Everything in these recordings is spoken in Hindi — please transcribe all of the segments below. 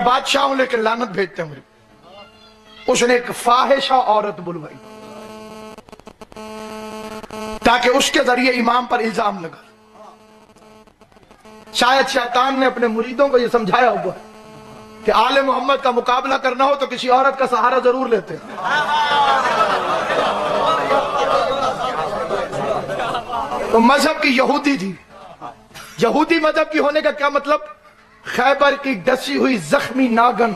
बादशाहों लेकर लानत भेजते हैं। उसने एक फाहिशा औरत बुलवाई ताकि उसके जरिए इमाम पर इल्जाम लगा। शायद शैतान ने अपने मुरीदों को यह समझाया हुआ है कि आले मोहम्मद का मुकाबला करना हो तो किसी औरत का सहारा जरूर लेते हैं। तो मजहब की यहूदी थी। यहूदी मजहब की होने का क्या मतलब? खैबर की डसी हुई जख्मी नागन।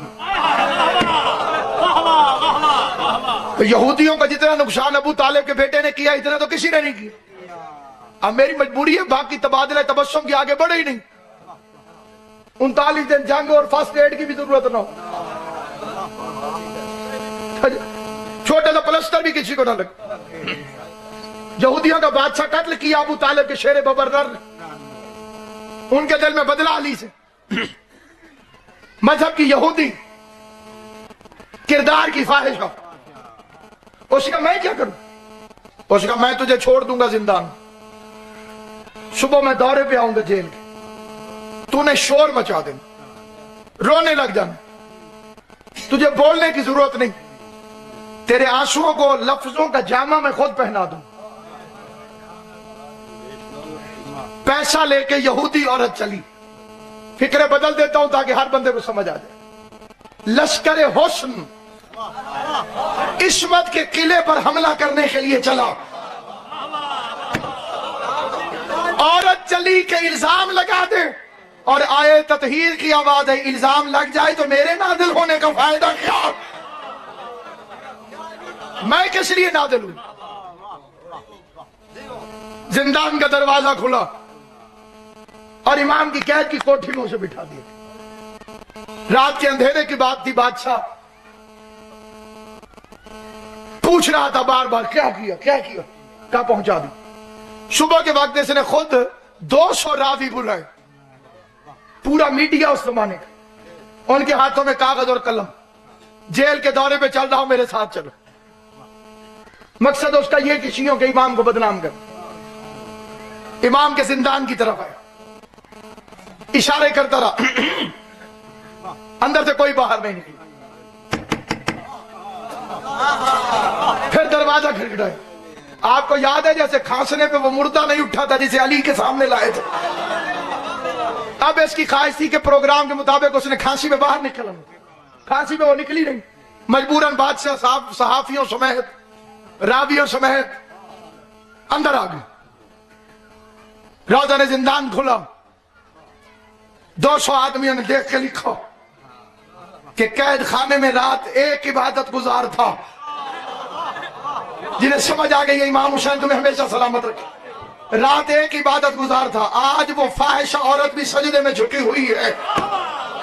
तो यहूदियों का जितना नुकसान अबू तालिब के बेटे ने किया इतना तो किसी ने नहीं किया। अब मेरी मजबूरी है, बाकी तबादला तबस्सुम के आगे बढ़े ही नहीं। 39 दिन जंग और फर्स्ट एड की भी जरूरत ना हो, छोटा सा प्लस्तर भी किसी को ना लगे। यहूदियों का बादशाह कत्ल किया अबू तालिब के शेर बबरदर ने। उनके दिल में बदला अली से। मजहब की यहूदी, किरदार की ख्वाहिश हो। उसका मैं क्या करूं? उसका मैं तुझे छोड़ दूंगा जिंदान, सुबह मैं दौरे पे आऊंगा जेल के, तूने शोर मचा देना, रोने लग जाना, तुझे बोलने की जरूरत नहीं, तेरे आंसुओं को लफ्जों का जामा मैं खुद पहना दूं। पैसा लेके यहूदी औरत चली। फिक्रे बदल देता हूं ताकि हर बंदे को समझ आ जाए। लश्कर हुस्न इस्मत के किले पर हमला करने के लिए चला। औरत चली के इल्जाम लगा दे और आए ततहीर की आवाज है, इल्जाम लग जाए तो मेरे नादिल होने का फायदा क्या? मैं किस लिए नादिल हूं? जिंदान का दरवाजा खुला और इमाम की कैद की कोठी में उसे बिठा दिया। रात के अंधेरे की बात थी। बादशाह पूछ रहा था बार बार, क्या किया क्या किया, कहां पहुंचा दी। सुबह के वक्त इसने खुद 200 रावी बुलाए, पूरा मीडिया उस जमाने का, उनके हाथों में कागज और कलम। जेल के दौरे पे चल रहा हूं, मेरे साथ चलो। मकसद उसका यह कि शियों के इमाम को बदनाम कर। इमाम के जिंदान की तरफ आया, इशारे करता रहा, अंदर से कोई बाहर नहीं निकला। फिर दरवाजा खटखटाया। आपको याद है जैसे खांसने पे वो मुर्दा नहीं उठा था जिसे अली के सामने लाए थे। अब इसकी ख्वाहिश थी कि प्रोग्राम के मुताबिक उसने खांसी में बाहर निकलना। खांसी में वो निकली नहीं। मजबूरन बादशाह साहब सहाफियों समेत, रावियों समेत अंदर आ गए। राजा ने जिंदान खोला। 200 आदमियों ने देख के लिखा कि कैद खाने में रात एक इबादत गुजार था। जिन्हें समझ आ गई इमाम हुसैन तुम्हें हमेशा सलामत रखे, रात एक इबादत गुजार था। आज वो फाहिशा औरत भी सजदे में झुकी हुई है।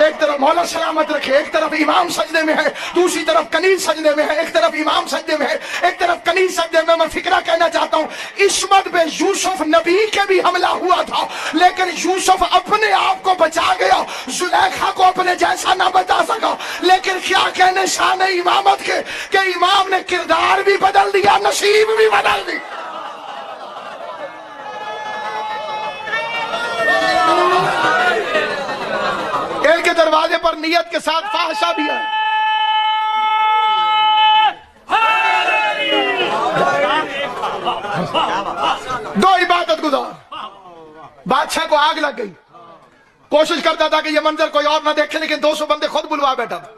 एक तरफ मौला सलामत रखे, एक तरफ इमाम सजदे में है, दूसरी तरफ कनीज सजदे में है, एक तरफ इमाम सजदे में है, एक तरफ कनीज सजदे में। मैं फिक्रा कहना चाहता हूं, इस्मत पे यूसुफ नबी के भी हमला हुआ था, लेकिन यूसुफ अपने आप को बचा गया। जुलेखा को अपने जैसा ना बचा सका, लेकिन क्या कहने शान इमामत के कि इमाम ने किरदार भी बदल दिया, नसीब भी बदल दी। के दरवाजे पर नियत के साथ फाहशा भी है। दो इबादत गुजार। बादशाह को आग लग गई। कोशिश करता था कि यह मंजर कोई और ना देखे, लेकिन 200 बंदे खुद बुलवा बैठा था।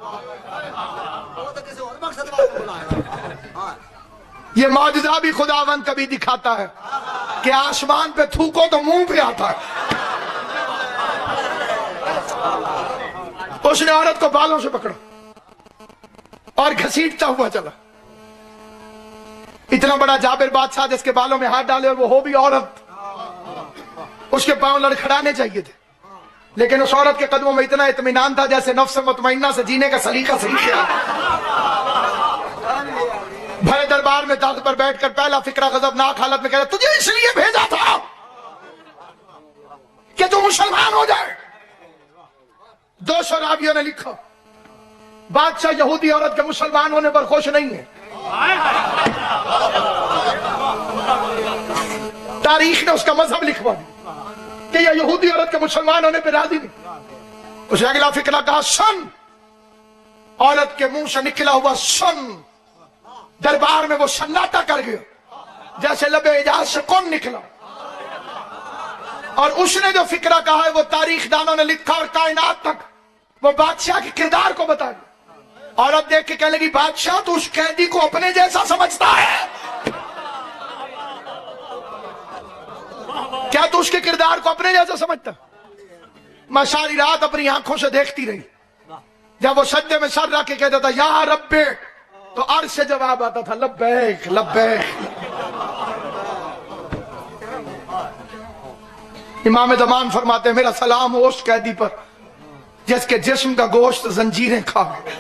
यह मौजज़ा भी खुदावंद कभी दिखाता है कि आसमान पे थूको तो मुंह पे आता है। उसने औरत को बालों से पकड़ा और घसीटता हुआ चला। इतना बड़ा जाबिर बादशाह जिसके बालों में हाथ डाले और वो हो भी औरत, उसके पांव लड़खड़ाने चाहिए थे, लेकिन उस औरत के कदमों में इतना इत्मीनान था जैसे नफ्स मुतमइन्ना से जीने का सलीका सही किया। भरे दरबार में तख्त पर बैठकर पहला फिक्रा गजबनाक हालत में कह रहा, तुझे इसलिए भेजा था कि तू मुसलमान हो जाए। 200 रावियों ने लिखा, बादशाह यहूदी औरत के मुसलमान होने पर खुश नहीं है। तारीख ने उसका मजहब लिखवा दिया कि यह यहूदी औरत के मुसलमान होने पर राजी नहीं। उसे अगला फिक्रा कहा, सन औरत के मुंह से निकला हुआ सुन दरबार में वो सन्नाटा कर गया, जैसे लबे इजाज से कौन निकला। और उसने जो फिक्रा कहा है वो तारीख दानों ने लिखा और कायनात तक वो बादशाह के किरदार को बता दिया। औरत देख के कह लगी, बादशाह तो उस कैदी को अपने जैसा समझता है क्या? तू उसके किरदार को अपने जैसा समझता? मैं सारी रात अपनी आंखों से देखती रही। जब वो सज्जे में सर रख के कहता था या रब्बे, तो अर्श से जवाब आता था लब्बैक लब्बैक। इमाम ज़मान फरमाते हैं, मेरा सलाम हो उस कैदी पर जिसके जिस्म का गोश्त जंजीरें खा गए।